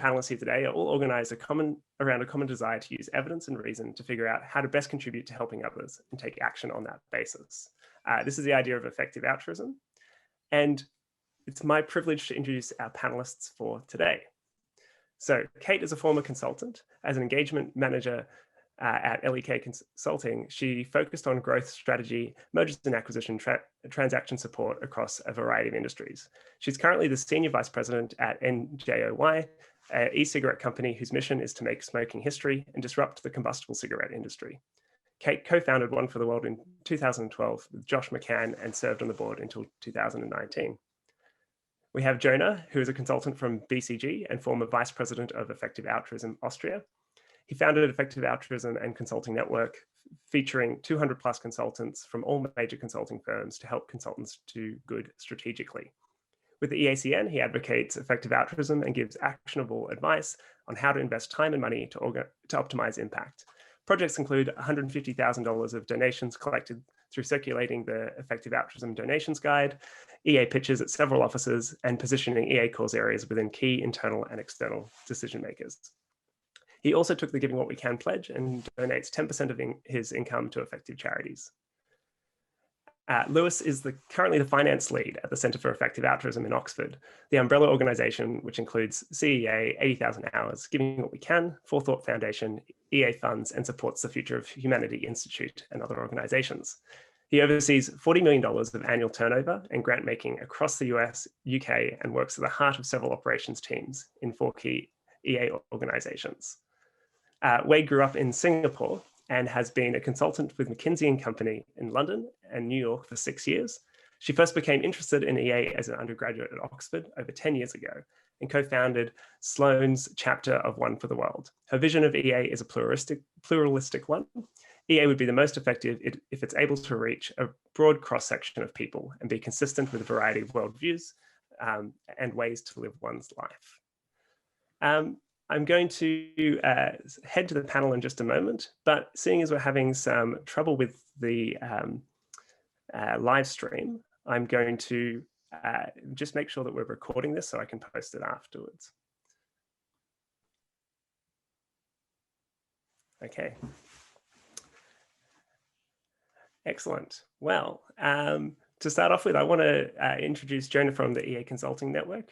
panelists here today are all organized around a common desire to use evidence and reason to figure out how to best contribute to helping others and take action on that basis. This is the idea of effective altruism. And it's my privilege to introduce our panelists for today. So Kate is a former consultant. As an engagement manager at LEK Consulting, she focused on growth strategy, mergers and acquisition, transaction support across a variety of industries. She's currently the Senior Vice President at NJOY, an e-cigarette company whose mission is to make smoking history and disrupt the combustible cigarette industry. Kate co-founded One for the World in 2012 with Josh McCann and served on the board until 2019. We have Jona, who is a consultant from BCG and former Vice President of Effective Altruism Austria. He founded Effective Altruism and Consulting Network, featuring 200 plus consultants from all major consulting firms to help consultants do good strategically. With the EACN, he advocates effective altruism and gives actionable advice on how to invest time and money to optimize impact. Projects include $150,000 of donations collected through circulating the Effective Altruism Donations Guide, EA pitches at several offices, and positioning EA cause areas within key internal and external decision makers. He also took the Giving What We Can pledge and donates 10% of his income to effective charities. Lewis is currently the finance lead at the Centre for Effective Altruism in Oxford, the umbrella organisation which includes CEA, 80,000 Hours, Giving What We Can, Forethought Foundation, EA Funds, and supports the Future of Humanity Institute and other organisations. He oversees $40 million of annual turnover and grant making across the US, UK, and works at the heart of several operations teams in 4 key EA organisations. Weige grew up in Singapore and has been a consultant with McKinsey Company in London and New York for 6 years. She first became interested in EA as an undergraduate at Oxford over 10 years ago and co-founded Sloan's chapter of One for the World. Her vision of EA is a pluralistic one. EA would be the most effective if it's able to reach a broad cross-section of people and be consistent with a variety of worldviews and ways to live one's life. I'm going to head to the panel in just a moment, but seeing as we're having some trouble with the live stream, I'm going to just make sure that we're recording this so I can post it afterwards. Okay. Excellent. Well, to start off with, I want to introduce Jona from the EA Consulting Network,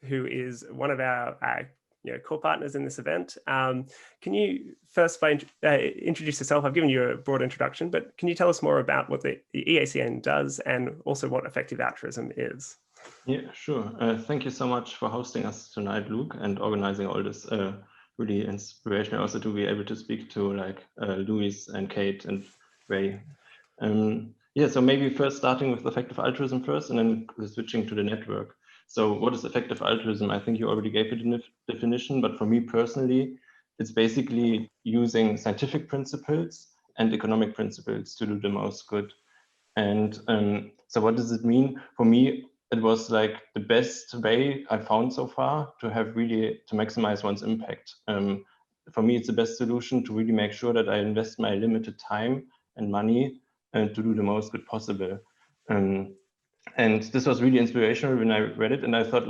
who is one of our core partners in this event. Can you first introduce yourself? I've given you a broad introduction, but can you tell us more about what the EACN does and also what effective altruism is? Yeah, sure. Thank you so much for hosting us tonight, Luke, and organizing all this really inspirational also to be able to speak to Louis and Kate and Ray. Yeah, so maybe first starting with effective altruism first and then switching to the network. So what is effective altruism? I think you already gave it a definition, but for me personally, it's basically using scientific principles and economic principles to do the most good. And so what does it mean? For me, it was like the best way I found so far to have really to maximize one's impact. For me, it's the best solution to really make sure that I invest my limited time and money to do the most good possible. And this was really inspirational when I read it, and I thought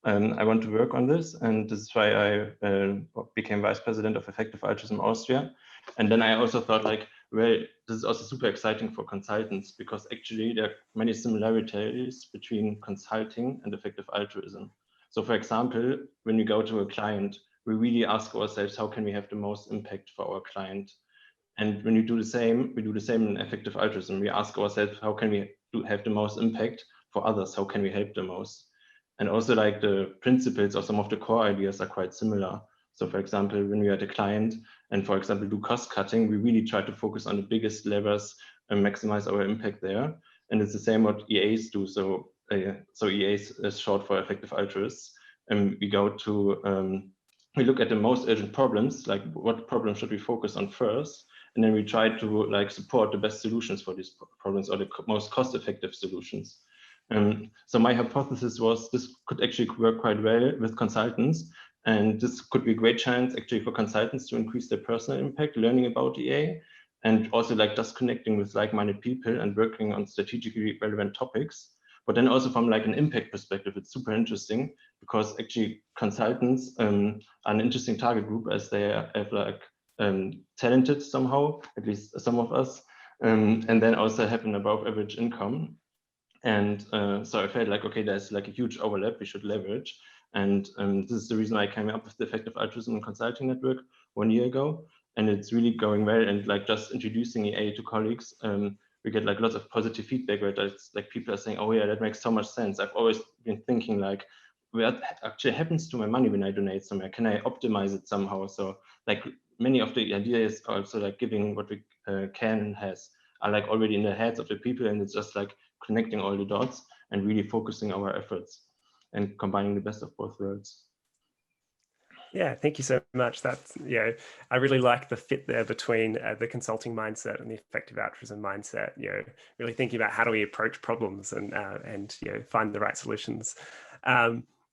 I want to work on this, and this is why I became vice president of Effective Altruism Austria. And then I also thought well, this is also super exciting for consultants because actually there are many similarities between consulting and effective altruism. So for example, when we go to a client, we really ask ourselves, how can we have the most impact for our client? And when we do the same in effective altruism. We ask ourselves, how can we have the most impact for others? How can we help the most? And also the principles or some of the core ideas are quite similar. So for example, when we are the client and for example, do cost cutting, we really try to focus on the biggest levers and maximize our impact there. And it's the same what EAs do. So EAs is short for effective altruists. And we go to, we look at the most urgent problems, like what problems should we focus on first? And then we try to support the best solutions for these problems or the most cost-effective solutions. So my hypothesis was this could actually work quite well with consultants. And this could be a great chance actually for consultants to increase their personal impact, learning about EA, and also just connecting with like-minded people and working on strategically relevant topics. But then also from an impact perspective, it's super interesting because actually consultants are an interesting target group, as they have like talented somehow, at least some of us, and then also have an above average income. And so I felt like, okay, there's like a huge overlap we should leverage. And this is the reason I came up with the Effective Altruism Consulting Network 1 year ago. And it's really going well. And like just introducing EA to colleagues, we get like lots of positive feedback where it's like people are saying, oh yeah, that makes so much sense. I've always been thinking like, what actually happens to my money when I donate somewhere? Can I optimize it somehow? So like many of the ideas also like giving what we can and has are like already in the heads of the people, and it's just like connecting all the dots and really focusing our efforts and combining the best of both worlds. Yeah, thank you so much. That's, I really like the fit there between the consulting mindset and the effective altruism mindset, really thinking about how do we approach problems and find the right solutions.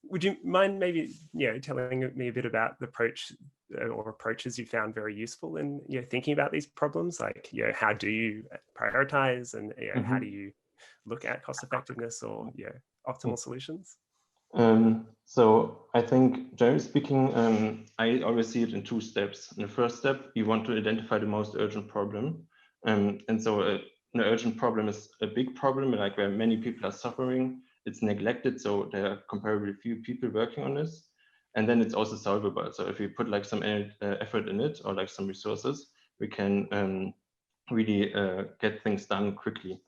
Would you mind maybe, telling me a bit about the approach or approaches you found very useful in, thinking about these problems? Like, how do you prioritize, and how do you look at cost effectiveness or optimal solutions? So I think, generally speaking, I always see it in 2 steps. In the first step, you want to identify the most urgent problem. And so an urgent problem is a big problem, like where many people are suffering. It's neglected, so there are comparably few people working on this. And then it's also solvable. So if we put like some effort in it, or like some resources, we can really get things done quickly.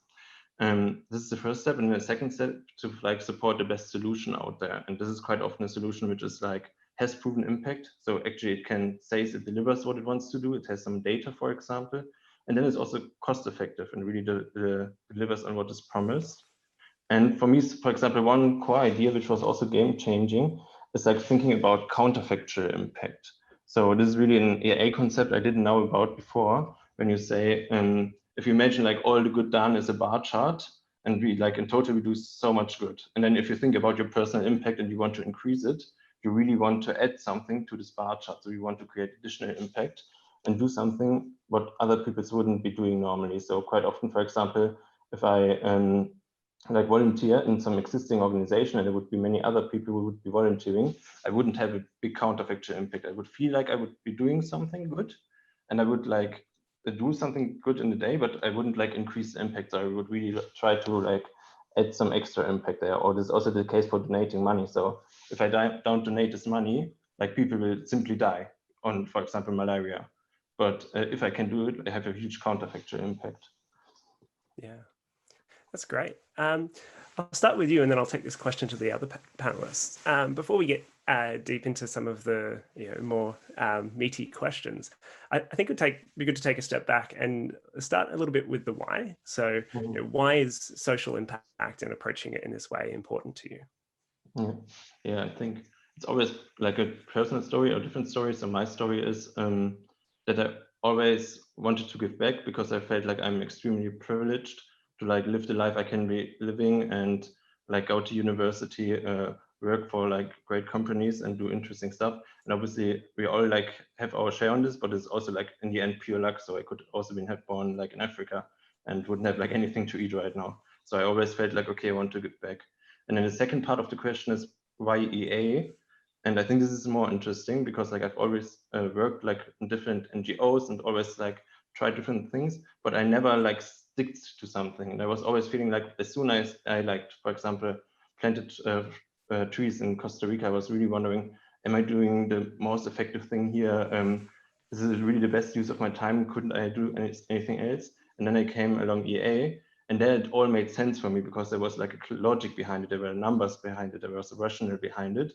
This is the first step, and the second step to like support the best solution out there. And this is quite often a solution which is like has proven impact. So actually it can say it delivers what it wants to do. It has some data, for example, and then it's also cost effective and really delivers on what is promised. And for me, for example, one core idea which was also game changing is like thinking about counterfactual impact. So this is really an EA concept I didn't know about before. When you say, if you imagine like all the good done is a bar chart, and we like in total we do so much good. And then if you think about your personal impact and you want to increase it, you really want to add something to this bar chart. So you want to create additional impact and do something what other people wouldn't be doing normally. So quite often, for example, if I like volunteer in some existing organization, and there would be many other people who would be volunteering, I wouldn't have a big counterfactual impact. I would feel like I would be doing something good, and I would like do something good in the day, but I wouldn't like increase the impact. So I would really try to like add some extra impact there. Or this is also the case for donating money. So if I don't donate this money, like people will simply die on, for example, malaria. But if I can do it, I have a huge counterfactual impact. Yeah, that's great. I'll start with you, and then I'll take this question to the other panelists. Before we get deep into some of the more meaty questions, I think it would be good to take a step back and start a little bit with the why. So why is social impact and approaching it in this way important to you? Yeah, I think it's always like a personal story or different stories. So my story is that I always wanted to give back, because I felt like I'm extremely privileged to like live the life I can be living, and like go to university, work for like great companies and do interesting stuff. And obviously we all like have our share on this, but it's also like in the end pure luck. So I could also have born like in Africa and wouldn't have like anything to eat right now. So I always felt like, okay, I want to give back. And then the second part of the question is why EA? And I think this is more interesting because like I've always worked like in different NGOs and always like tried different things, but I never like stick to something. And I was always feeling like as soon as I like, for example, planted trees in Costa Rica, I was really wondering, am I doing the most effective thing here? This is really the best use of my time. Couldn't I do anything else? And then I came along EA, and then it all made sense for me because there was like a logic behind it. There were numbers behind it. There was a rationale behind it.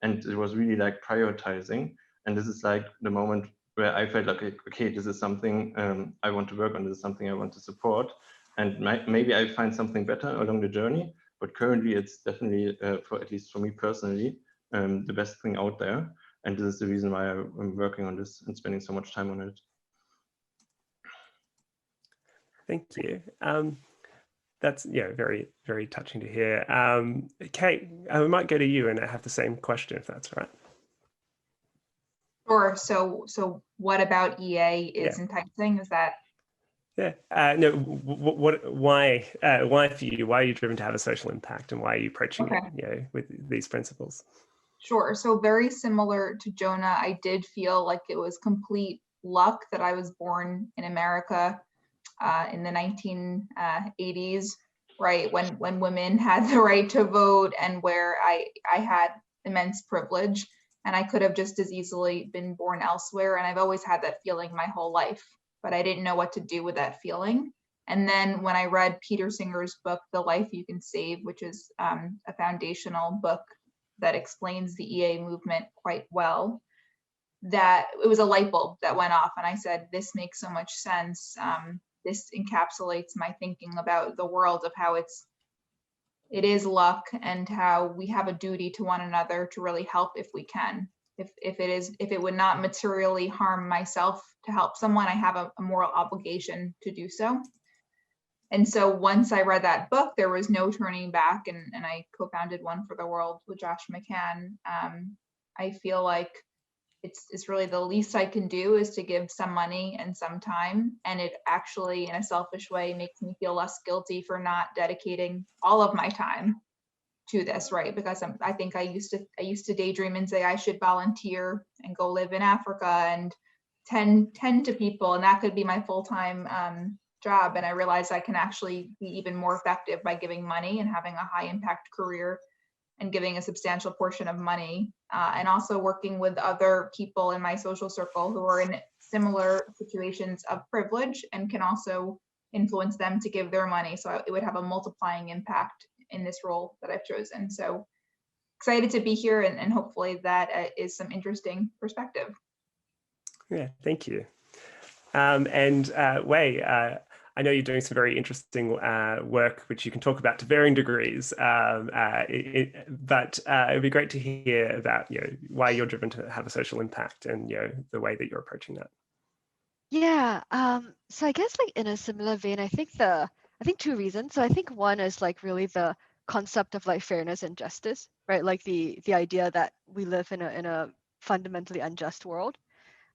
And it was really like prioritizing. And this is like the moment where I felt like, okay, this is something I want to work on. This is something I want to support. And maybe I find something better along the journey. But currently it's definitely, at least for me personally, the best thing out there. And this is the reason why I'm working on this and spending so much time on it. Thank you. That's very, very touching to hear. Kate, we might go to you and have the same question, if that's all right. Sure. So what about EA is enticing? Is that? Yeah. No. Why for you? Why are you driven to have a social impact, and why are you approaching Okay. it, with these principles? Sure. So very similar to Jona, I did feel like it was complete luck that I was born in America in the 1980s, right, when women had the right to vote, and where I had immense privilege, and I could have just as easily been born elsewhere. And I've always had that feeling my whole life, but I didn't know what to do with that feeling. And then when I read Peter Singer's book, The Life You Can Save, which is a foundational book that explains the EA movement quite well, that it was a light bulb that went off, and I said, this makes so much sense. This encapsulates my thinking about the world, of how it is luck, and how we have a duty to one another to really help if we can. If it would not materially harm myself to help someone, I have a moral obligation to do so. And so once I read that book, there was no turning back, and I co-founded One for the World with Josh McCann. I feel like it's really the least I can do is to give some money and some time, and it actually, in a selfish way, makes me feel less guilty for not dedicating all of my time to this, right? Because I think I used to daydream and say I should volunteer and go live in Africa and tend to people, and that could be my full-time job. And I realized I can actually be even more effective by giving money and having a high impact career and giving a substantial portion of money, and also working with other people in my social circle who are in similar situations of privilege, and can also influence them to give their money. So it would have a multiplying impact in this role that I've chosen. So excited to be here, and hopefully that is some interesting perspective. Yeah, thank you. And Wei, I know you're doing some very interesting work, which you can talk about to varying degrees. But it'd be great to hear about why you're driven to have a social impact, and the way that you're approaching that. Yeah. So I guess like in a similar vein, I think two reasons. So I think one is like really the concept of like fairness and justice, right? Like the idea that we live in a fundamentally unjust world.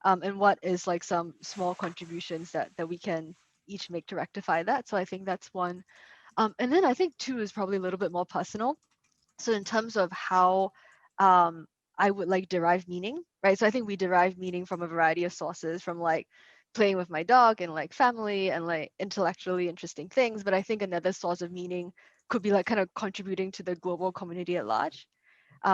And what is like some small contributions that we can each make to rectify that. So I think that's one. And then I think two is probably a little bit more personal. So in terms of how I would like derive meaning, right? So I think we derive meaning from a variety of sources, from like playing with my dog and like family and like intellectually interesting things. But I think another source of meaning could be like kind of contributing to the global community at large.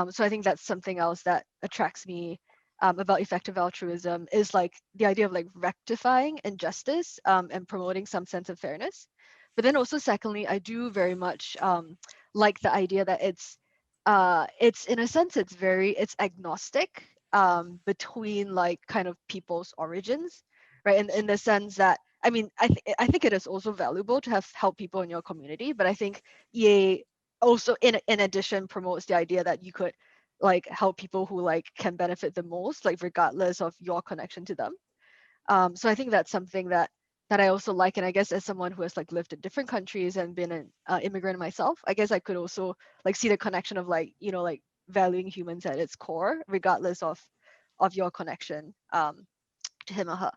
So I think that's something else that attracts me about effective altruism, is like the idea of like rectifying injustice and promoting some sense of fairness. But then also secondly, I do very much like the idea that it's in a sense it's agnostic between like kind of people's origins, right? In the sense that I mean I think it is also valuable to have help people in your community, but I think EA also in addition promotes the idea that you could like help people who like can benefit the most, like regardless of your connection to them. So I think that's something that I also like. And I guess as someone who has like lived in different countries and been an immigrant myself, I guess I could also like see the connection of like like valuing humans at its core, regardless of your connection to him or her.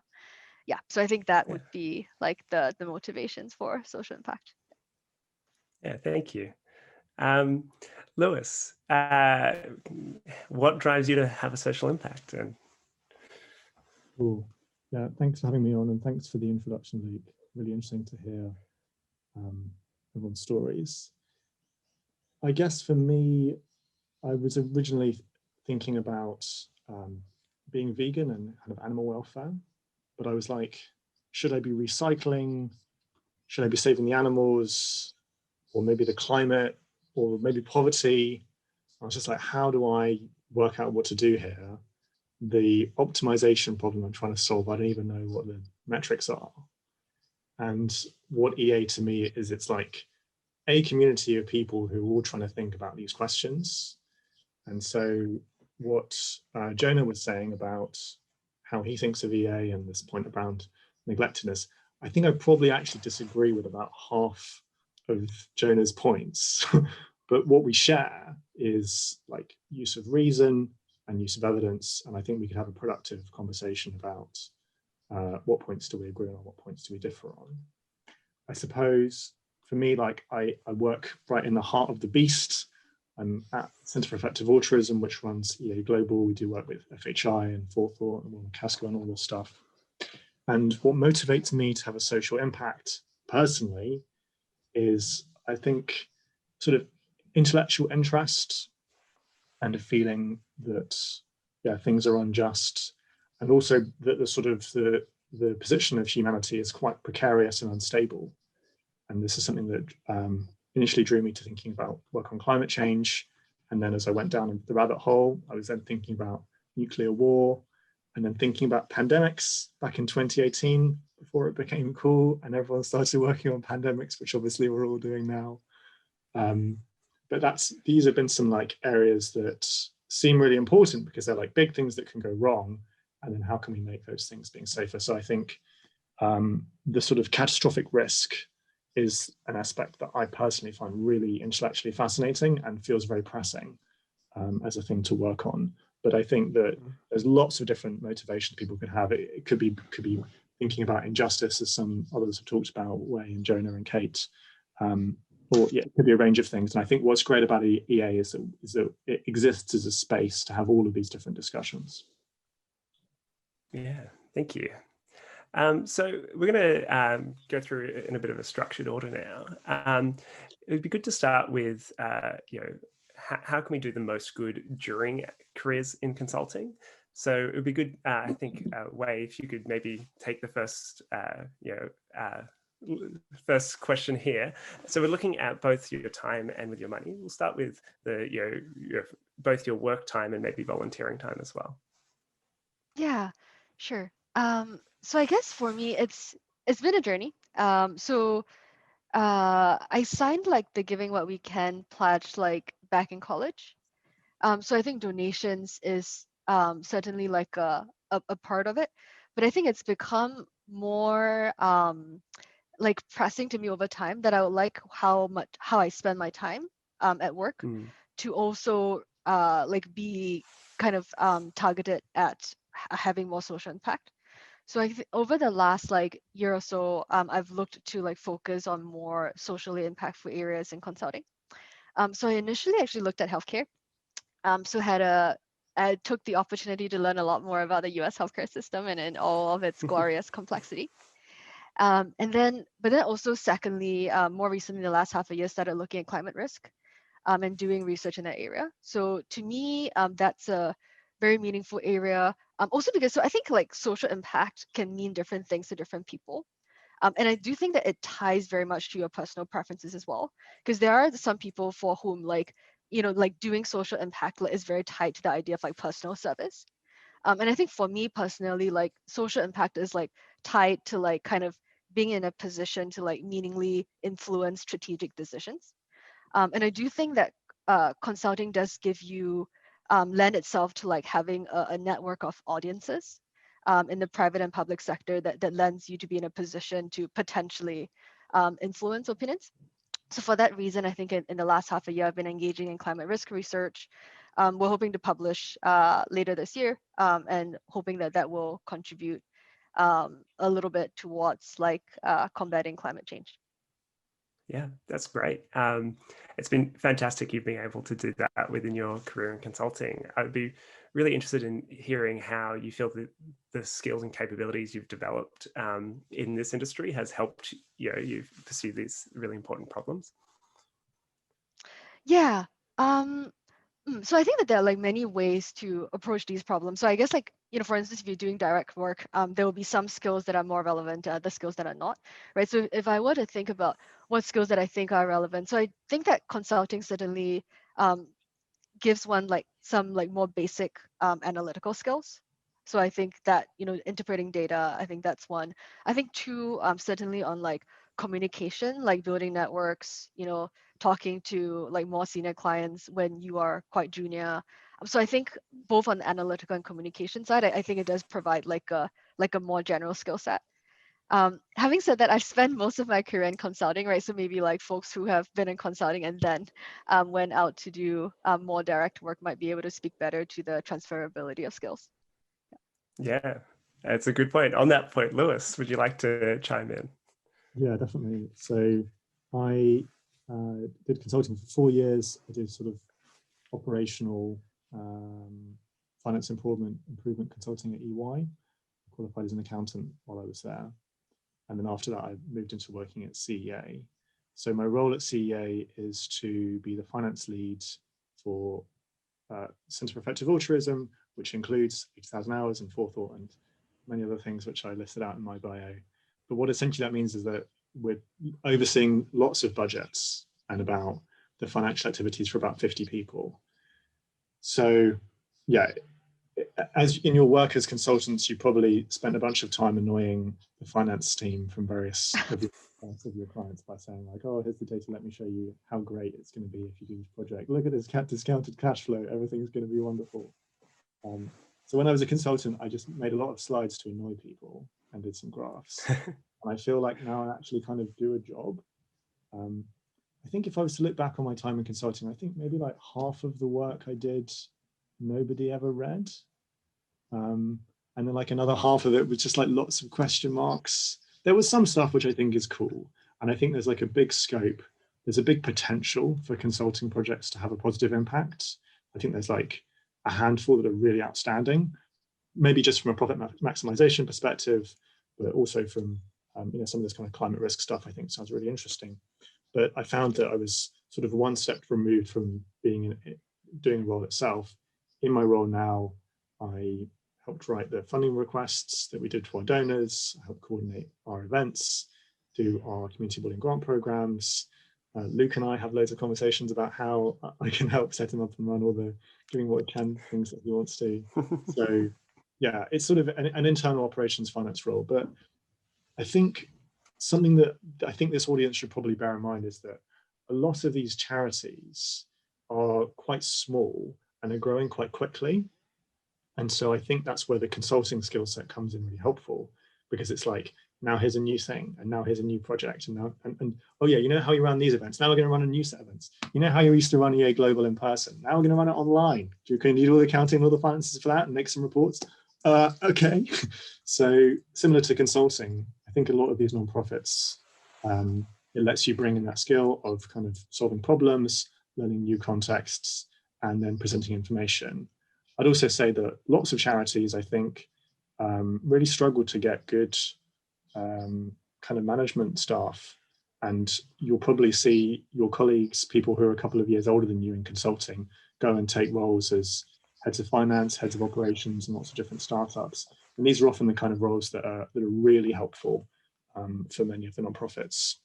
Yeah, so I think that would be like the motivations for social impact. Yeah, thank you. Lewis, what drives you to have a social impact? And cool. Yeah, thanks for having me on, and thanks for the introduction, Luke. Really interesting to hear everyone's stories. I guess for me, I was originally thinking about being vegan and kind of animal welfare, but I was like, should I be recycling? Should I be saving the animals? Or maybe the climate, or maybe poverty? I was just like, how do I work out what to do here? The optimization problem I'm trying to solve, I don't even know what the metrics are. And what EA to me is, it's like a community of people who are all trying to think about these questions. And so what Jona was saying about how he thinks of EA and this point around neglectedness, I think I probably actually disagree with about half of Jona's points. But what we share is like use of reason and use of evidence. And I think we could have a productive conversation about what points do we agree on, what points do we differ on. I suppose for me, like I work right in the heart of the beast. I'm at Centre for Effective Altruism, which runs EA Global. We do work with FHI and Forethought and Casco and all this stuff. And what motivates me to have a social impact personally is, I think, sort of intellectual interest and a feeling that, yeah, things are unjust, and also that the sort of the position of humanity is quite precarious and unstable. And this is something that initially drew me to thinking about work on climate change. And then as I went down into the rabbit hole, I was then thinking about nuclear war, and then thinking about pandemics back in 2018, before it became cool and everyone started working on pandemics, which obviously we're all doing now. But these have been some like areas that seem really important because they're like big things that can go wrong. And then how can we make those things being safer? So I think the sort of catastrophic risk is an aspect that I personally find really intellectually fascinating and feels very pressing as a thing to work on. But I think that there's lots of different motivations people could have. It could be thinking about injustice, as some others have talked about, Weige and Jona and Kate, or yeah, it could be a range of things. And I think what's great about EA is that it exists as a space to have all of these different discussions. Yeah, thank you. So we're going to go through in a bit of a structured order now. It would be good to start with, how can we do the most good during careers in consulting? So it would be good, I think, Weige, if you could maybe take the first, first question here. So we're looking at both your time and with your money. We'll start with both your work time and maybe volunteering time as well. Yeah, sure. So I guess for me, it's been a journey. So I signed like the Giving What We Can pledge like back in college. So I think donations is certainly like a part of it, but I think it's become more like pressing to me over time that I would like how I spend my time at work to also like be kind of targeted at having more social impact. So I think over the last like year or so, I've looked to like focus on more socially impactful areas in consulting. So I initially actually looked at healthcare. So I took the opportunity to learn a lot more about the US healthcare system and in all of its glorious complexity. But then also secondly, more recently, the last half a year, started looking at climate risk and doing research in that area. So to me, that's a very meaningful area. Also because, so I think like social impact can mean different things to different people. And I do think that it ties very much to your personal preferences as well, because there are some people for whom like, like doing social impact is very tied to the idea of like personal service. And I think for me personally, like social impact is like tied to like kind of being in a position to like meaningfully influence strategic decisions. And I do think that consulting does give you lend itself to like having a network of audiences in the private and public sector that lends you to be in a position to potentially influence opinions. So for that reason, I think in the last half a year, I've been engaging in climate risk research. We're hoping to publish later this year and hoping that will contribute a little bit towards like combating climate change. Yeah, that's great. It's been fantastic you've been able to do that within your career in consulting. I'd be really interested in hearing how you feel that the skills and capabilities you've developed in this industry has helped you pursue these really important problems. Yeah. So I think that there are like many ways to approach these problems. So I guess like, for instance, if you're doing direct work, there will be some skills that are more relevant to other skills that are not, right? So if I were to think about what skills that I think are relevant, so I think that consulting certainly gives one like some like more basic analytical skills. So I think that, interpreting data, I think that's one. I think two, certainly on like communication, like building networks, talking to like more senior clients when you are quite junior. So I think both on the analytical and communication side, I think it does provide like a more general skill set. Having said that, I've spent most of my career in consulting, right? So maybe like folks who have been in consulting and then went out to do more direct work might be able to speak better to the transferability of skills. Yeah, That's a good point. On that point, Lewis, would you like to chime in? Yeah, definitely. So I did consulting for 4 years. I did sort of operational finance improvement consulting at EY. I qualified as an accountant while I was there. And then after that, I moved into working at CEA. So my role at CEA is to be the finance lead for Centre for Effective Altruism, which includes 8,000 hours and forethought and many other things which I listed out in my bio. But what essentially that means is that we're overseeing lots of budgets and about the financial activities for about 50 people. So yeah, as in your work as consultants, you probably spent a bunch of time annoying the finance team from various of your clients by saying like, oh, here's the data, let me show you how great it's going to be if you do this project. Look at this discounted cash flow, everything's going to be wonderful. So when I was a consultant, I just made a lot of slides to annoy people and did some graphs. And I feel like now I actually kind of do a job. I think if I was to look back on my time in consulting, I think maybe like half of the work I did, nobody ever read. And then like another half of it was just like lots of question marks. There was some stuff which I think is cool. And I think there's like a big scope. There's a big potential for consulting projects to have a positive impact. I think there's like a handful that are really outstanding, maybe just from a profit maximization perspective, but also from some of this kind of climate risk stuff I think sounds really interesting. But I found that I was sort of one step removed from doing a role itself. In my role now, I helped write the funding requests that we did to our donors, helped coordinate our events, do our community building grant programs. Luke and I have loads of conversations about how I can help set him up and run all the doing what he can things that he wants to. So yeah, it's sort of an internal operations finance role. But I think something that I think this audience should probably bear in mind is that a lot of these charities are quite small and are growing quite quickly. And so I think that's where the consulting skill set comes in really helpful, because it's like, now here's a new thing, and now here's a new project, and now, and oh yeah, you know how you run these events, now we're going to run a new set of events. You know how you used to run EA Global in person, now we're going to run it online. Do you need all the accounting and all the finances for that and make some reports? Okay. So similar to consulting, I think a lot of these nonprofits, it lets you bring in that skill of kind of solving problems, learning new contexts, and then presenting information. I'd also say that lots of charities, I think, really struggle to get good kind of management staff. And you'll probably see your colleagues, people who are a couple of years older than you in consulting, go and take roles as heads of finance, heads of operations, and lots of different startups. And these are often the kind of roles that are really helpful for many of the nonprofits.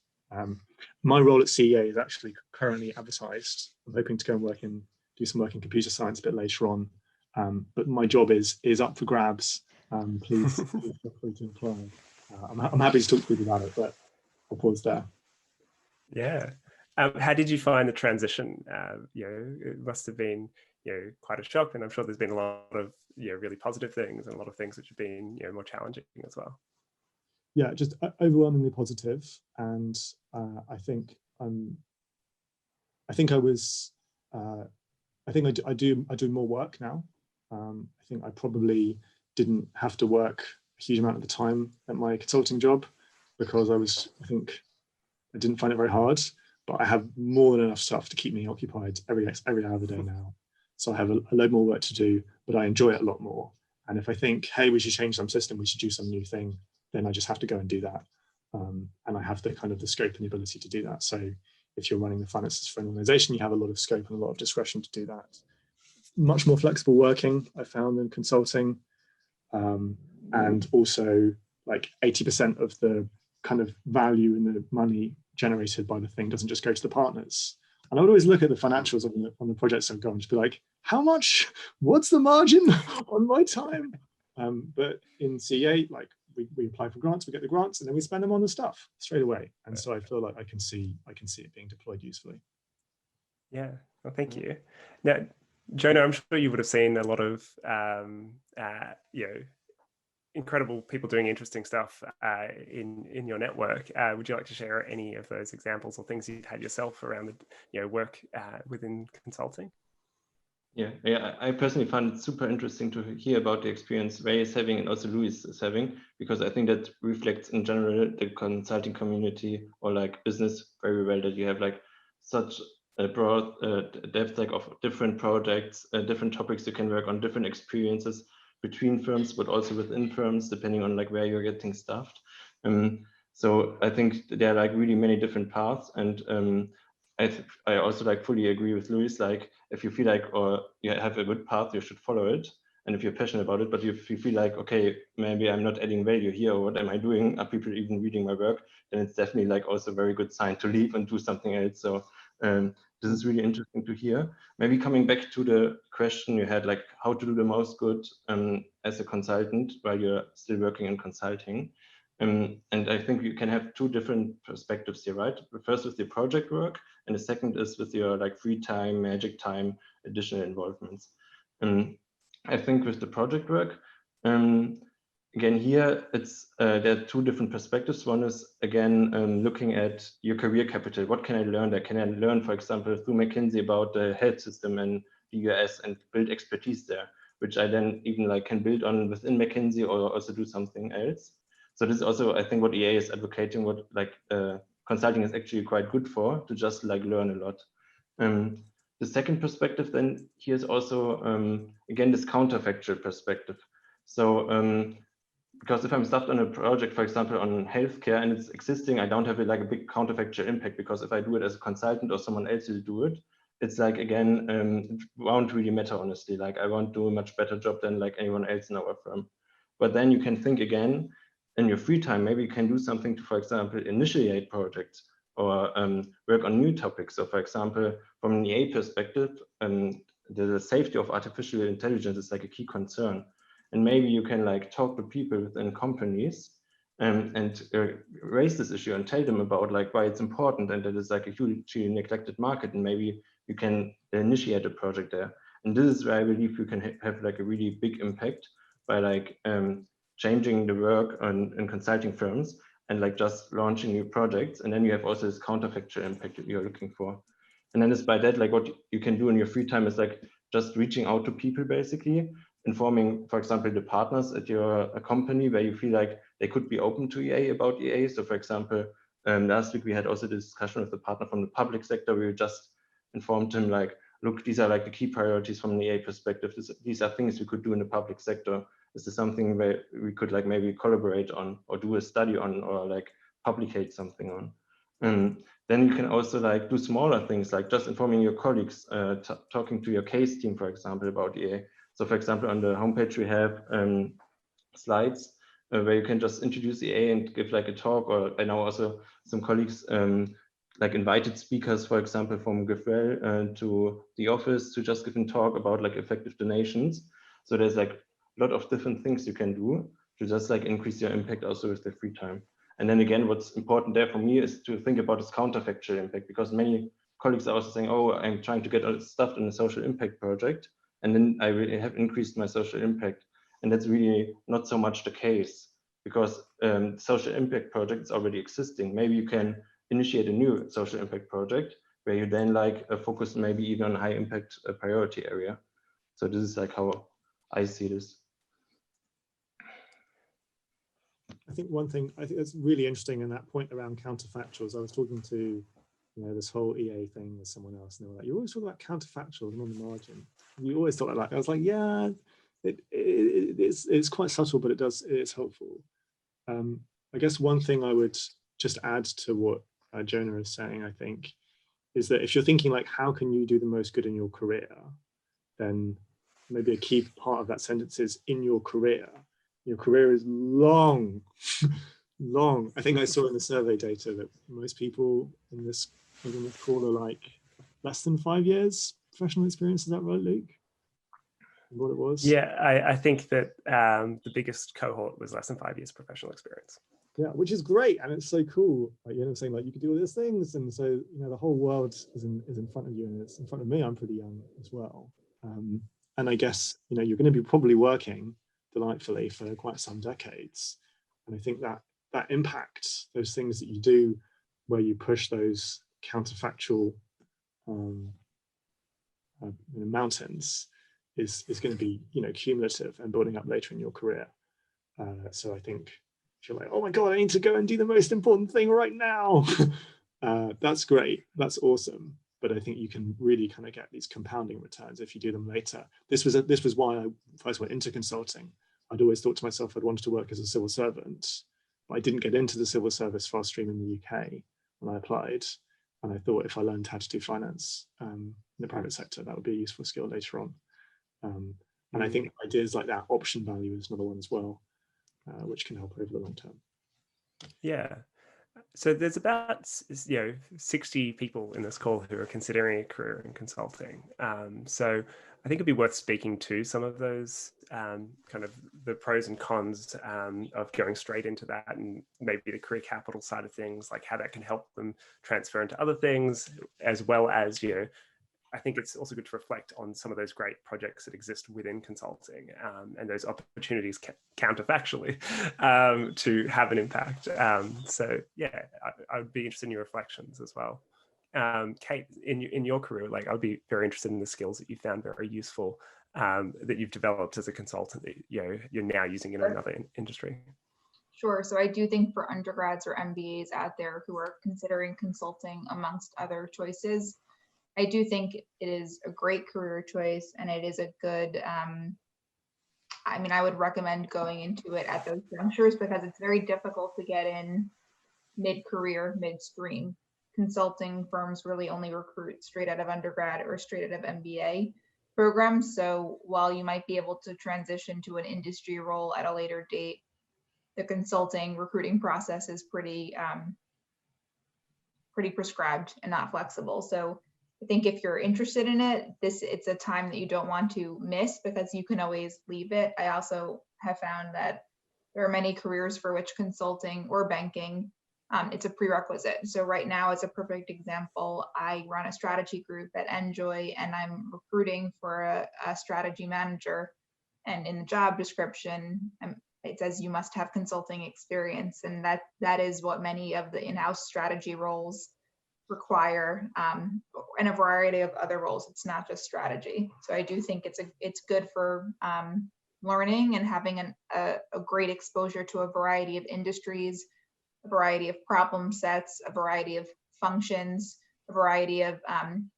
My role at CEA is actually currently advertised. I'm hoping to go and do some work in computer science a bit later on. But my job is up for grabs. Please feel free to apply. I'm happy to talk to people about it, but I'll pause there. Yeah. How did you find the transition? It must have been quite a shock, and I'm sure there's been a lot of really positive things and a lot of things which have been more challenging as well. Yeah, just overwhelmingly positive, and I think I do more work now. I think I probably didn't have to work a huge amount of the time at my consulting job because I think I didn't find it very hard, but I have more than enough stuff to keep me occupied every hour of the day now. So I have a load more work to do, but I enjoy it a lot more. And if I think, hey, we should change some system, we should do some new thing, then I just have to go and do that. And I have the kind of the scope and the ability to do that. So if you're running the finances for an organization, you have a lot of scope and a lot of discretion to do that. Much more flexible working, I found, in consulting. And also like 80% of the kind of value in the money generated by the thing doesn't just go to the partners. And I would always look at the financials on the projects I've gone and just be like, how much, what's the margin on my time? But in CEA, like we apply for grants, we get the grants, and then we spend them on the stuff straight away. And so I feel like I can see it being deployed usefully. Yeah, well, thank you. Now, Jona, I'm sure you would have seen a lot of incredible people doing interesting stuff in your network. Would you like to share any of those examples or things you've had yourself around the work within consulting? Yeah. I personally found it super interesting to hear about the experience Ray is having and also Louis is having, because I think that reflects in general the consulting community or like business very well, that you have like such a broad depth like of different projects, different topics you can work on, different experiences between firms, but also within firms, depending on like where you're getting staffed. So I think there are like really many different paths, and I also like fully agree with Louis, like if you feel like or you have a good path, you should follow it. And if you're passionate about it, but if you feel like, okay, maybe I'm not adding value here, or what am I doing? Are people even reading my work? Then it's definitely like also a very good sign to leave and do something else. So this is really interesting to hear. Maybe coming back to the question you had, like how to do the most good as a consultant while you're still working in consulting. And I think you can have two different perspectives here, right? The first with your project work, and the second is with your like free time, magic time, additional involvements. I think with the project work, again here it's there are two different perspectives. One is again looking at your career capital. What can I learn there? Can I learn, for example, through McKinsey about the health system in the US and build expertise there, which I then even like can build on within McKinsey or also do something else. So this is also, I think, what EA is advocating, what like consulting is actually quite good for, to just like learn a lot. The second perspective then here's also, again, this counterfactual perspective. So because if I'm staffed on a project, for example, on healthcare and it's existing, I don't have like a big counterfactual impact, because if I do it as a consultant or someone else will do it, it's like, again, it won't really matter, honestly. Like I won't do a much better job than like anyone else in our firm. But then you can think again, in your free time, maybe you can do something to, for example, initiate projects or work on new topics. So for example, from an EA perspective, the safety of artificial intelligence is like a key concern. And maybe you can like talk to people within companies and raise this issue and tell them about like why it's important and that it's like a hugely neglected market, and maybe you can initiate a project there. And this is where I believe you can have like a really big impact by like changing the work in consulting firms and like just launching new projects. And then you have also this counterfactual impact that you're looking for. And then it's by that, like what you can do in your free time is like just reaching out to people, basically informing, for example, the partners at your company where you feel like they could be open to EA about EA. So for example, last week we had also this discussion with the partner from the public sector. We just informed him like, look, these are like the key priorities from an EA perspective. These are things we could do in the public sector. This is something where we could like maybe collaborate on or do a study on or like publicate something on. And then you can also like do smaller things like just informing your colleagues, talking to your case team, for example, about EA. So for example, on the homepage, we have slides where you can just introduce EA and give like a talk, or I know also some colleagues like invited speakers, for example, from GiveWell to the office to just give a talk about like effective donations. So there's like a lot of different things you can do to just like increase your impact also with the free time. And then again, what's important there for me is to think about this counterfactual impact, because many colleagues are also saying, oh, I'm trying to get stuff in a social impact project, and then I really have increased my social impact. And that's really not so much the case, because social impact project is already existing. Maybe you can initiate a new social impact project where you then like focus maybe even on high impact priority area. So this is like how I see this. I think one thing I think that's really interesting in that point around counterfactuals. I was talking to, this whole EA thing with someone else, and they were like, "You always talk about counterfactuals and on the margin. You always thought like." I was like, "Yeah, it's quite subtle, but it's helpful." I guess one thing I would just add to what Jona is saying, I think, is that if you're thinking like, how can you do the most good in your career, then maybe a key part of that sentence is in your career. Your career is long, long. I think I saw in the survey data that most people in this call are like less than 5 years professional experience. Is that right, Luke? What it was? Yeah, I think that the biggest cohort was less than 5 years professional experience. Yeah, which is great, and it's so cool. Like, saying like you can do all these things, and so the whole world is in front of you, and it's in front of me. I'm pretty young as well, and I guess you're going to be probably working delightfully for quite some decades, and I think that impact, those things that you do where you push those counterfactual mountains is going to be, cumulative and building up later in your career. So I think if you're like, oh my God, I need to go and do the most important thing right now, that's great, that's awesome. But I think you can really kind of get these compounding returns if you do them later. This was why I first went into consulting. I'd always thought to myself I'd wanted to work as a civil servant, but I didn't get into the civil service fast stream in the UK when I applied. And I thought if I learned how to do finance in the private sector, that would be a useful skill later on. And I think ideas like that, option value is another one as well, which can help over the long term. Yeah. So there's about 60 people in this call who are considering a career in consulting. So I think it'd be worth speaking to some of those kind of the pros and cons of going straight into that, and maybe the career capital side of things, like how that can help them transfer into other things, as well as, I think it's also good to reflect on some of those great projects that exist within consulting and those opportunities counterfactually to have an impact. So yeah, I would be interested in your reflections as well. Kate, in your career, like I'd be very interested in the skills that you found very useful that you've developed as a consultant that you're now using in another industry. Sure. So I do think for undergrads or MBAs out there who are considering consulting amongst other choices, I do think it is a great career choice, and it is a good, I would recommend going into it at those junctures because it's very difficult to get in mid-career, midstream. Consulting firms really only recruit straight out of undergrad or straight out of MBA programs. So while you might be able to transition to an industry role at a later date, the consulting recruiting process is pretty prescribed and not flexible. So I think if you're interested in it, it's a time that you don't want to miss because you can always leave it. I also have found that there are many careers for which consulting or banking, it's a prerequisite. So right now, as a perfect example, I run a strategy group at NJOY, and I'm recruiting for a strategy manager. And in the job description, it says you must have consulting experience, and that is what many of the in-house strategy roles require, and a variety of other roles. It's not just strategy. So I do think it's good for learning and having a great exposure to a variety of industries, a variety of problem sets, a variety of functions, a variety of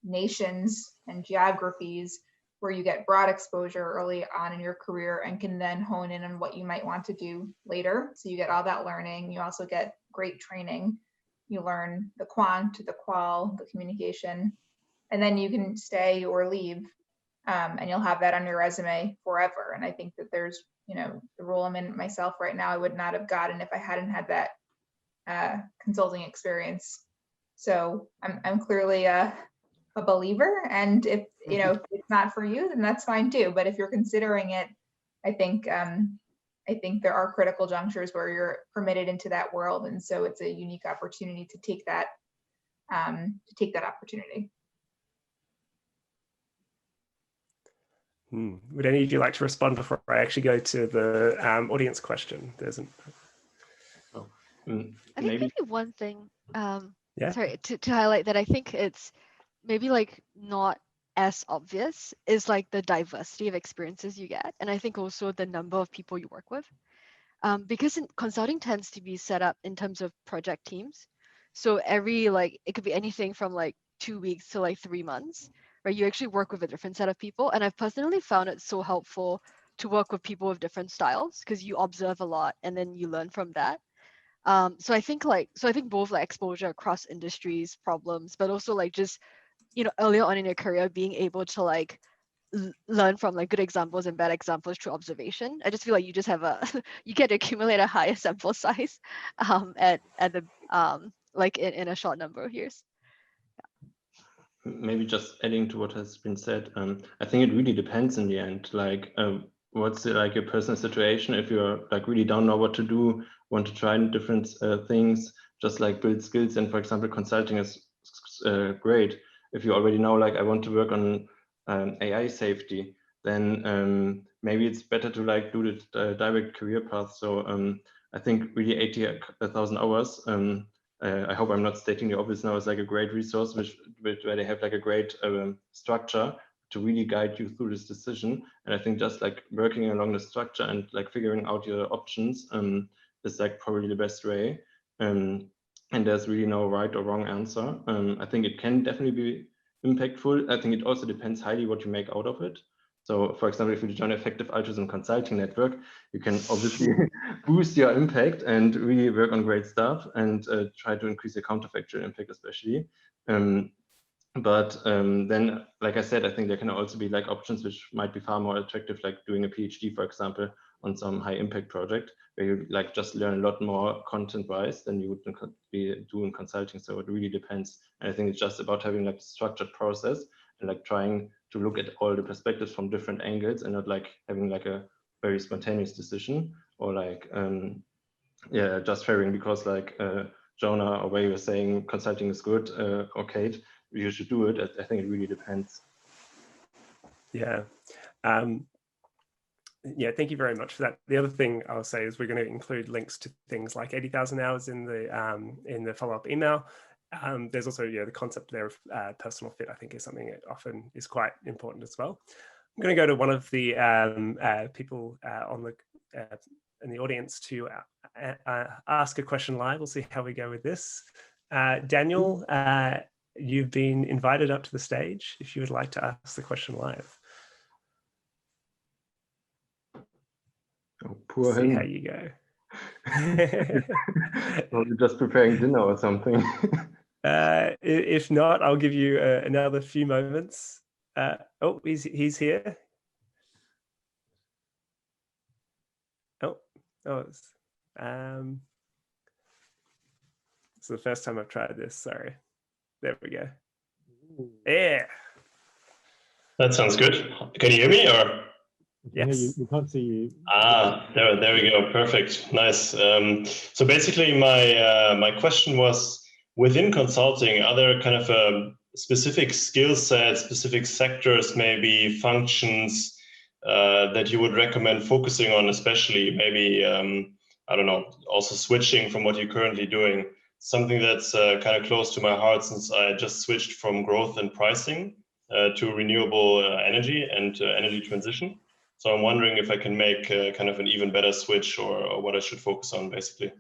nations and geographies, where you get broad exposure early on in your career and can then hone in on what you might want to do later. So you get all that learning. You also get great training. You learn the quant, the qual, the communication, and then you can stay or leave, and you'll have that on your resume forever. And I think that there's, the role I'm in myself right now, I would not have gotten if I hadn't had that consulting experience. So I'm clearly a believer, and if if it's not for you, then that's fine too. But if you're considering it, I think there are critical junctures where you're permitted into that world, and so it's a unique opportunity to take that opportunity. Would any of you like to respond before I actually go to the audience question? There's I think maybe one thing, yeah. Sorry, to highlight that I think it's maybe like not as obvious is like the diversity of experiences you get. And I think also the number of people you work with. Because consulting tends to be set up in terms of project teams. So it could be anything from like 2 weeks to like 3 months, right? You actually work with a different set of people. And I've personally found it so helpful to work with people with different styles because you observe a lot and then you learn from that. So I think both like exposure across industries, problems, but also like just, earlier on in your career, being able to like learn from like good examples and bad examples through observation. I just feel like you just have you get to accumulate a higher sample size at the like in a short number of years. Maybe just adding to what has been said, I think it really depends in the end, like what's like your personal situation. If you're like really don't know what to do, want to try different things, just like build skills, and for example consulting is great. If you already know, like I want to work on AI safety, then maybe it's better to like do the direct career path. So I think really 80,000 hours, I hope I'm not stating the obvious now, is like a great resource where they have like a great structure, to really guide you through this decision. And I think just like working along the structure and like figuring out your options is like probably the best way. And there's really no right or wrong answer. I think it can definitely be impactful. I think it also depends highly what you make out of it. So for example, if you join Effective Altruism Consulting Network, you can obviously boost your impact and really work on great stuff and try to increase your counterfactual impact especially. But then, like I said, I think there can also be like options which might be far more attractive, like doing a PhD, for example, on some high impact project where you like just learn a lot more content-wise than you would be doing consulting. So it really depends. And I think it's just about having like a structured process and like trying to look at all the perspectives from different angles and not like having like a very spontaneous decision or like yeah, just fairing because like Jona or Weige was saying consulting is good or Kate, you should do it. I think it really depends. Yeah. Yeah, thank you very much for that. The other thing I'll say is we're going to include links to things like 80,000 hours in the follow-up email. There's also the concept there of personal fit, I think, is something that often is quite important as well. I'm going to go to one of the people in the audience to ask a question live. We'll see how we go with this. Daniel, you've been invited up to the stage if you would like to ask the question live. Oh, poor See him. how you go. Probably just preparing dinner or something. If not, I'll give you another few moments. Oh, he's here. It's the first time I've tried this. Sorry. There we go. Yeah. That sounds good. Can you hear me or? Yes. We can't see you. There we go. Perfect. Nice. So basically my question was, within consulting, are there kind of specific skill sets, specific sectors, maybe functions that you would recommend focusing on, especially maybe, I don't know, also switching from what you're currently doing? Something that's kind of close to my heart since I just switched from growth and pricing to renewable energy and energy transition. So I'm wondering if I can make kind of an even better switch or what I should focus on, basically.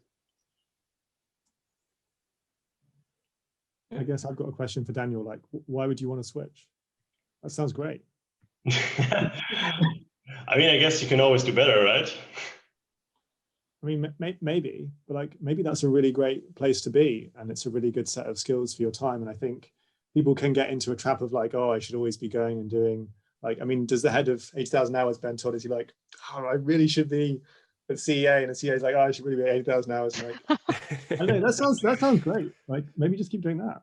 I guess I've got a question for Daniel. Like, why would you want to switch? That sounds great. I mean, I guess you can always do better, right? I mean, maybe, but like maybe that's a really great place to be, and it's a really good set of skills for your time. And I think people can get into a trap of like, oh, I should always be going and doing. Like, I mean, does the head of 80,000 hours, Ben Todd, is he like, oh, I really should be a CEA, and the CEA is like, oh, I should really be 80,000 hours. And like, I don't know, that sounds great. Like, maybe just keep doing that.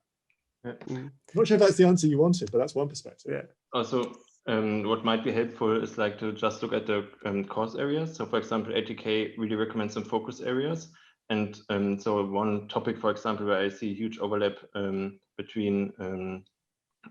I'm not sure if that's the answer you wanted, but that's one perspective. Yeah. Also, what might be helpful is like to just look at the course areas. So for example, ATK really recommends some focus areas. And so one topic, for example, where I see huge overlap between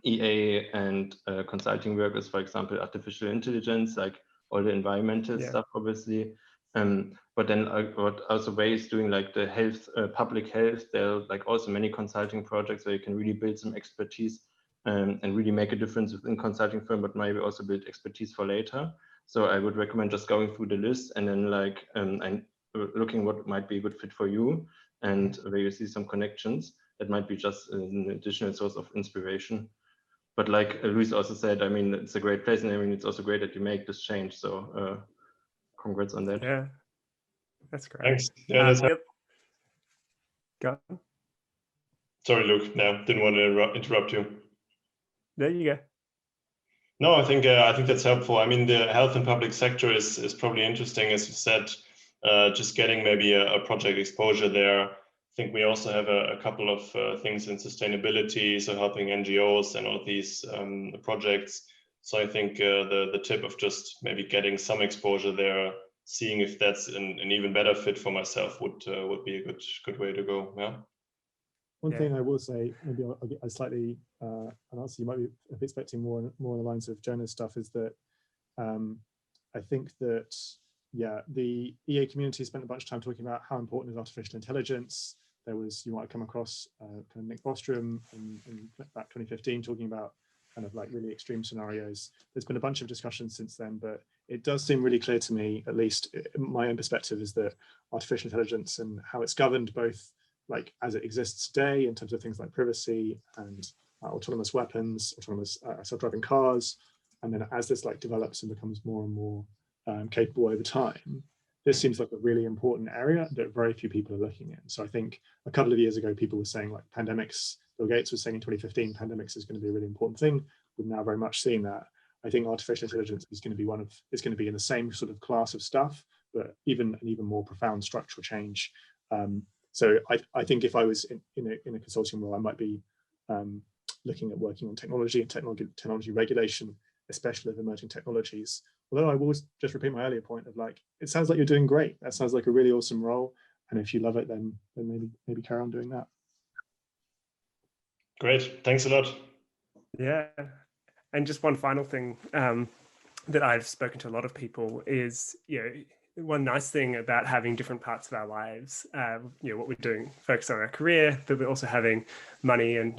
EA and consulting work is, for example, artificial intelligence, like all the environmental stuff, obviously. But then what also Weige is doing, like the health, public health, there are like also many consulting projects where you can really build some expertise and really make a difference within consulting firm, but maybe also build expertise for later. So I would recommend just going through the list and then like and looking what might be a good fit for you and where you see some connections. That might be just an additional source of inspiration. But like Luis also said, I mean, it's a great place, and I mean, it's also great that you make this change. So congrats on that. Yeah, that's great. Thanks. Yeah, that's Go on. Sorry, Luke. No, didn't want to interrupt you. There you go. No, I think that's helpful. I mean, the health and public sector is probably interesting, as you said. Just getting maybe a project exposure there. I think we also have a couple of things in sustainability, so helping NGOs and all these projects. So I think the tip of just maybe getting some exposure there, seeing if that's an even better fit for myself would be a good way to go. Yeah. One thing I will say, maybe I'll get a slightly an answer you might be expecting more on the lines of Jona's stuff, is that I think that the EA community spent a bunch of time talking about how important is artificial intelligence. There was, you might have come across kind of Nick Bostrom in back 2015 talking about kind of like really extreme scenarios. There's been a bunch of discussions since then, but it does seem really clear to me, at least my own perspective, is that artificial intelligence and how it's governed both like as it exists today in terms of things like privacy and autonomous weapons, autonomous self-driving cars, and then as this like develops and becomes more and more capable over time, this seems like a really important area that very few people are looking in. So I think a couple of years ago, people were saying like pandemics, Bill Gates was saying in 2015, pandemics is going to be a really important thing. We're now very much seeing that. I think artificial intelligence is going to be in the same sort of class of stuff, but an even more profound structural change. So I think if I was in a consulting role, I might be looking at working on technology and technology regulation, especially of emerging technologies. Although I will just repeat my earlier point of like, it sounds like you're doing great. That sounds like a really awesome role. And if you love it, then maybe carry on doing that. Great, thanks a lot. Yeah, and just one final thing that I've spoken to a lot of people is, one nice thing about having different parts of our lives, what we're doing, focus on our career, but we're also having money and,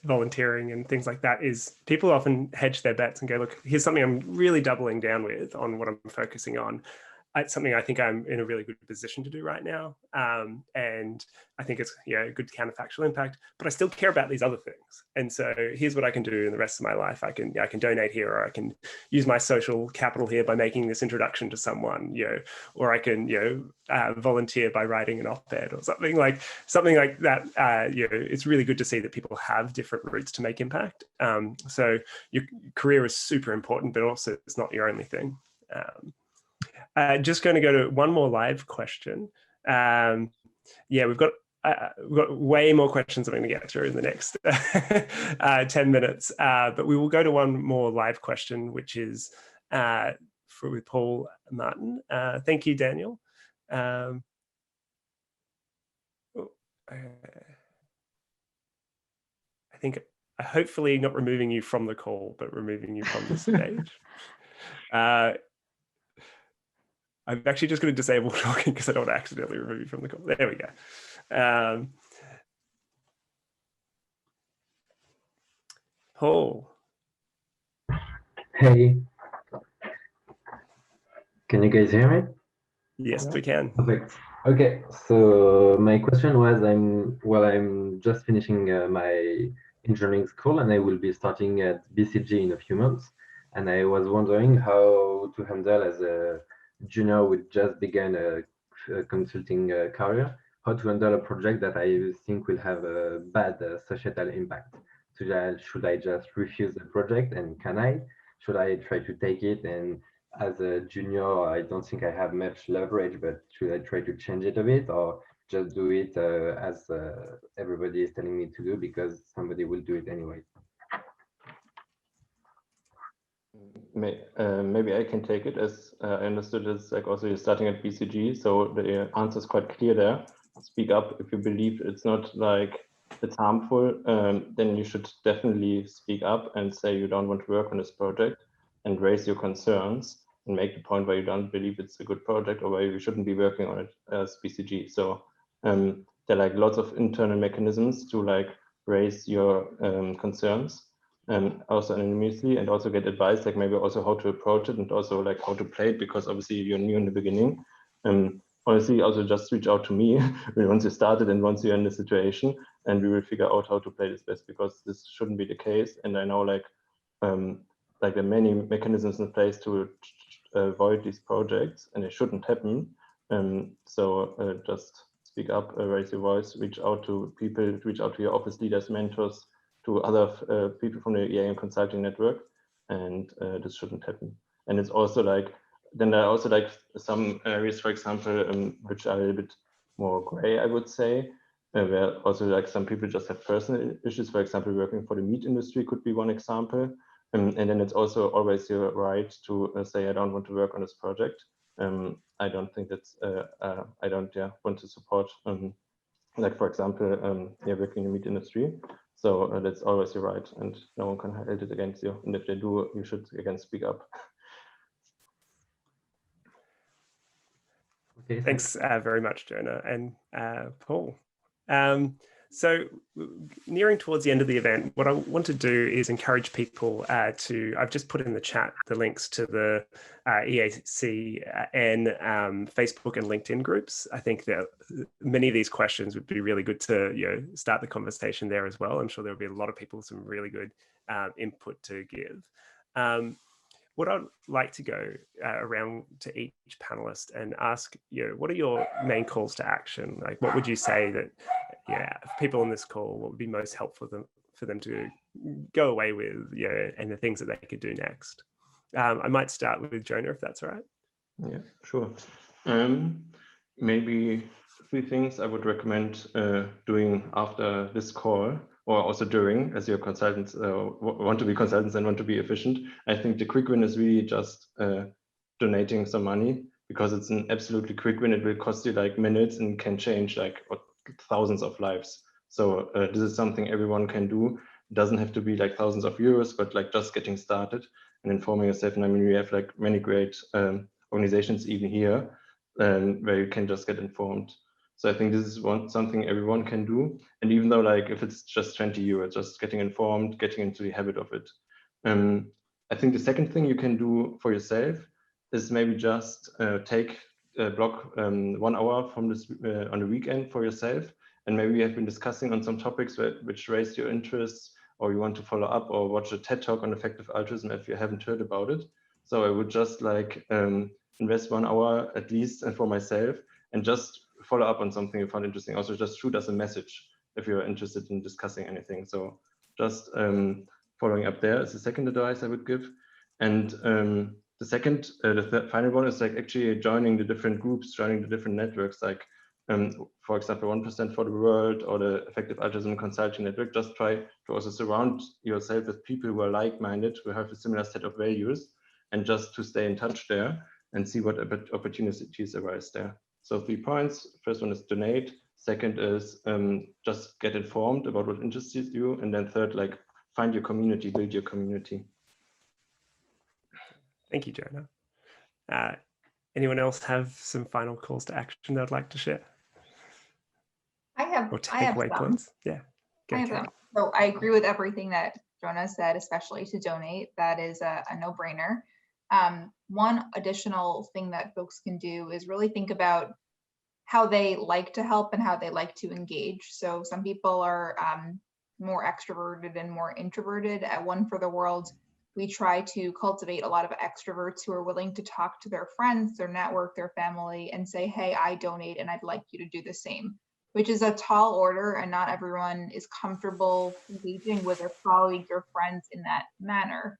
volunteering and things like that, is people often hedge their bets and go, look, here's something I'm really doubling down with on what I'm focusing on. It's something I think I'm in a really good position to do right now. And I think it's a good counterfactual impact, but I still care about these other things. And so here's what I can do in the rest of my life. I can donate here, or I can use my social capital here by making this introduction to someone, or I can, volunteer by writing an op-ed or something like that. It's really good to see that people have different routes to make impact. So your career is super important, but also it's not your only thing. Just going to go to one more live question. We've got way more questions I'm going to get through in the next 10 minutes, but we will go to one more live question, which is with Paul Martin. Thank you, Daniel. I think hopefully not removing you from the call, but removing you from the stage. I'm actually just going to disable talking because I don't want to accidentally remove you from the call. There we go. Paul. Hey. Can you guys hear me? Yes, we can. Perfect. Okay, so my question was, I'm just finishing my engineering school, and I will be starting at BCG in a few months. And I was wondering how to handle, as a junior who just began a consulting career, how to handle a project that I think will have a bad societal impact. So should I just refuse the project, and should I try to take it? And as a junior, I don't think I have much leverage, but should I try to change it a bit, or just do it as everybody is telling me to do, because somebody will do it anyway? Maybe I can take it, as I understood it's like also you're starting at BCG, so the answer is quite clear there. Speak up if you believe it's not like it's harmful, then you should definitely speak up and say you don't want to work on this project and raise your concerns and make the point where you don't believe it's a good project or where you shouldn't be working on it as BCG. So there are like lots of internal mechanisms to like raise your concerns, also anonymously, and also get advice, like maybe also how to approach it and also like how to play it, because obviously you're new in the beginning. Honestly, also just reach out to me once you started and once you're in the situation, and we will figure out how to play this best, because this shouldn't be the case. And I know like there are many mechanisms in place to avoid these projects, and it shouldn't happen. So just speak up, raise your voice, reach out to people, reach out to your office leaders, mentors, to other people from the EAM Consulting Network, and this shouldn't happen. And it's also like, then there are also like some areas, for example, which are a little bit more gray, I would say, where also like some people just have personal issues. For example, working for the meat industry could be one example. And then it's also always your right to say, I don't want to work on this project. I don't think that's, I don't want to support, like for example, working in the meat industry. So that's always your right, and no one can hold it against you. And if they do, you should again speak up. Okay, Thanks very much, Jona and Paul. So nearing towards the end of the event, what I want to do is encourage people I've just put in the chat the links to the EACN Facebook and LinkedIn groups. I think that many of these questions would be really good to start the conversation there as well. I'm sure there'll be a lot of people with some really good input to give. What I'd like to go around to each panelist and ask, what are your main calls to action? Like, what would you say that, people on this call, what would be most helpful for them to go away with, and the things that they could do next? I might start with Jona, if that's all right. Yeah, sure. Maybe 3 things I would recommend doing after this call, or also during, as your consultants want to be consultants and want to be efficient. I think the quick win is really just donating some money, because it's an absolutely quick win. It will cost you like minutes and can change like thousands of lives. So this is something everyone can do. It doesn't have to be like thousands of euros, but like just getting started and informing yourself. And I mean, we have like many great organizations even here where you can just get informed. So I think this is something everyone can do. And even though like if it's just 20 euros, just getting informed, getting into the habit of it. I think the second thing you can do for yourself is maybe just block 1 hour from this on the weekend for yourself. And maybe you have been discussing on some topics which raised your interests, or you want to follow up or watch a TED talk on effective altruism if you haven't heard about it. So I would just like invest 1 hour at least for myself and just follow up on something you found interesting. Also just shoot us a message if you're interested in discussing anything. So just following up there is the second advice I would give. And the final one is like actually joining the different groups, joining the different networks, like for example, 1% for the World or the Effective Altruism Consulting Network. Just try to also surround yourself with people who are like-minded, who have a similar set of values, and just to stay in touch there and see what opportunities arise there. So 3 points. First one is donate. Second is just get informed about what interests you. And then third, like find your community, build your community. Thank you, Jona. Anyone else have some final calls to action they'd like to share? I have takeaway points. Yeah. So I agree with everything that Jona said, especially to donate. That is a no-brainer. One additional thing that folks can do is really think about how they like to help and how they like to engage. So some people are more extroverted and more introverted. At One for the World, we try to cultivate a lot of extroverts who are willing to talk to their friends, their network, their family, and say, hey, I donate and I'd like you to do the same, which is a tall order, and not everyone is comfortable engaging with their colleagues or friends in that manner.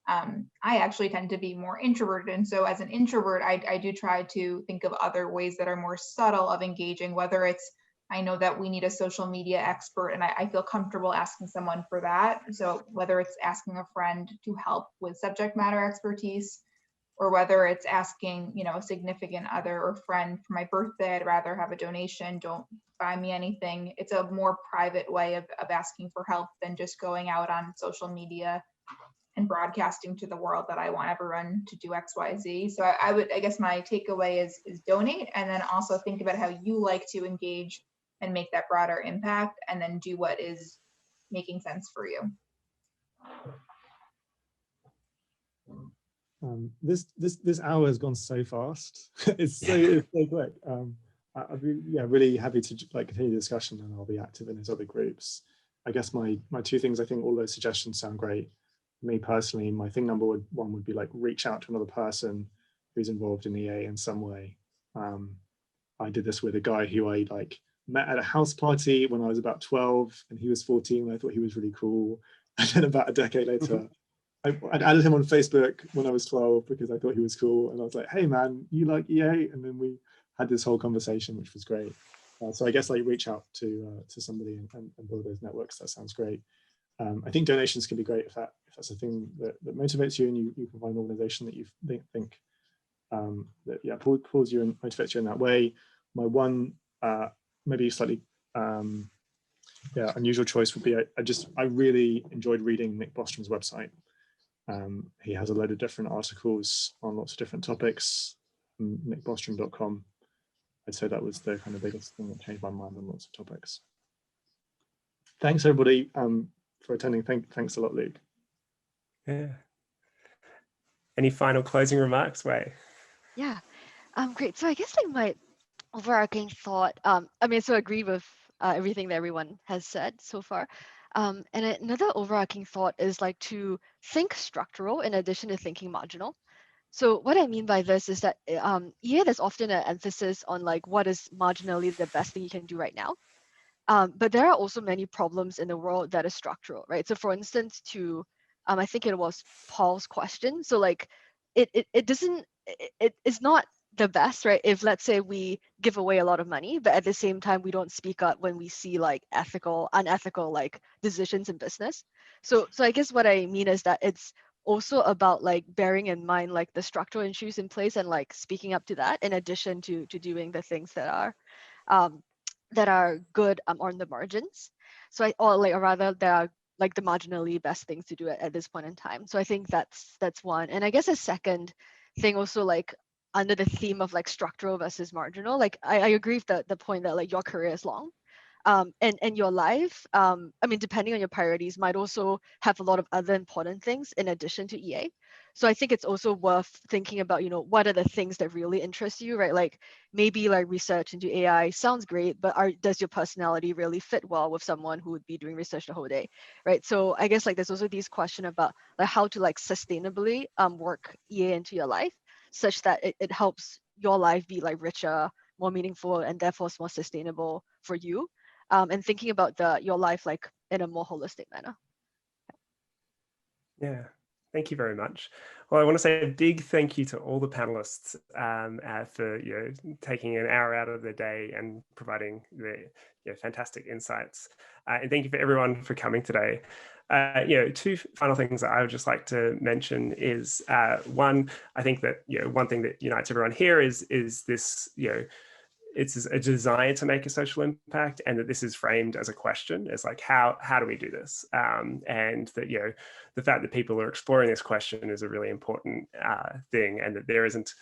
I actually tend to be more introverted. And so as an introvert, I do try to think of other ways that are more subtle of engaging, whether it's, I know that we need a social media expert and I feel comfortable asking someone for that. So whether it's asking a friend to help with subject matter expertise, or whether it's asking, a significant other or friend for my birthday, I'd rather have a donation, don't buy me anything. It's a more private way of asking for help than just going out on social media and broadcasting to the world that I want everyone to do X, Y, Z. So I guess my takeaway is donate, and then also think about how you like to engage and make that broader impact, and then do what is making sense for you. This hour has gone so fast. it's so quick. I'd be really happy to continue the discussion, and I'll be active in those other groups. I guess my 2 things, I think all those suggestions sound great. Me personally, my thing number 1 would be like reach out to another person who's involved in EA in some way. I did this with a guy who I met at a house party when I was about 12, and he was 14, and I thought he was really cool. And then about a decade later, I'd added him on Facebook when I was 12 because I thought he was cool, and I was like, hey man, you like EA? And then we had this whole conversation, which was great. So I guess reach out to somebody and build those networks. That sounds great. I think donations can be great if that's a thing that motivates you, and you can find an organization that you think that pulls you and motivates you in that way. My one maybe slightly unusual choice would be I really enjoyed reading Nick Bostrom's website. He has a load of different articles on lots of different topics. nickbostrom.com. I'd say that was the kind of biggest thing that changed my mind on lots of topics. thanks everybody for attending. Thanks a lot, Luke. Yeah. Any final closing remarks, Weige? Yeah, great. So I guess like my overarching thought, I mean, so I agree with everything that everyone has said so far. And another overarching thought is like to think structural in addition to thinking marginal. So what I mean by this is that yeah, there's often an emphasis on like what is marginally the best thing you can do right now. But there are also many problems in the world that is structural, right? So for instance, to I think it was Paul's question. So like it doesn't it's not the best, right? If let's say we give away a lot of money, but at the same time we don't speak up when we see like unethical like decisions in business. So I guess what I mean is that it's also about like bearing in mind like the structural issues in place and like speaking up to that in addition to doing the things that are good on the margins. So or rather there are like the marginally best things to do at this point in time. So I think that's one. And I guess a second thing also like under the theme of like structural versus marginal, like I agree with the point that like your career is long. And your life, I mean, depending on your priorities, might also have a lot of other important things in addition to EA. So I think it's also worth thinking about, you know, what are the things that really interest you, right? Like maybe like research into AI sounds great, but does your personality really fit well with someone who would be doing research the whole day, right? So I guess like there's also these questions about like how to like sustainably work EA into your life such that it helps your life be like richer, more meaningful, and therefore more sustainable for you. And thinking about your life like in a more holistic manner. Yeah, thank you very much. Well, I want to say a big thank you to all the panelists for taking an hour out of their day and providing the fantastic insights. And thank you for everyone for coming today. Two final things that I would just like to mention is one, I think that one thing that unites everyone here is this it's a desire to make a social impact, and that this is framed as a question. It's like, how do we do this? And that, the fact that people are exploring this question is a really important thing, and that there isn't,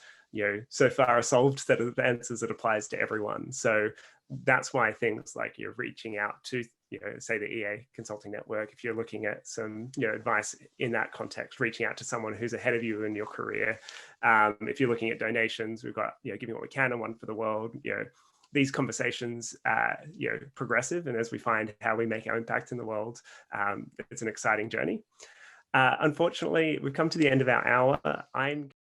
so far a solved set of answers that applies to everyone. So that's why things like you're reaching out to, say the EA Consulting Network, if you're looking at some, advice in that context, reaching out to someone who's ahead of you in your career. If you're looking at donations, we've got, Giving What We Can and One for the World. These conversations, progressive, and as we find how we make our impact in the world, it's an exciting journey. Unfortunately, we've come to the end of our hour. I'm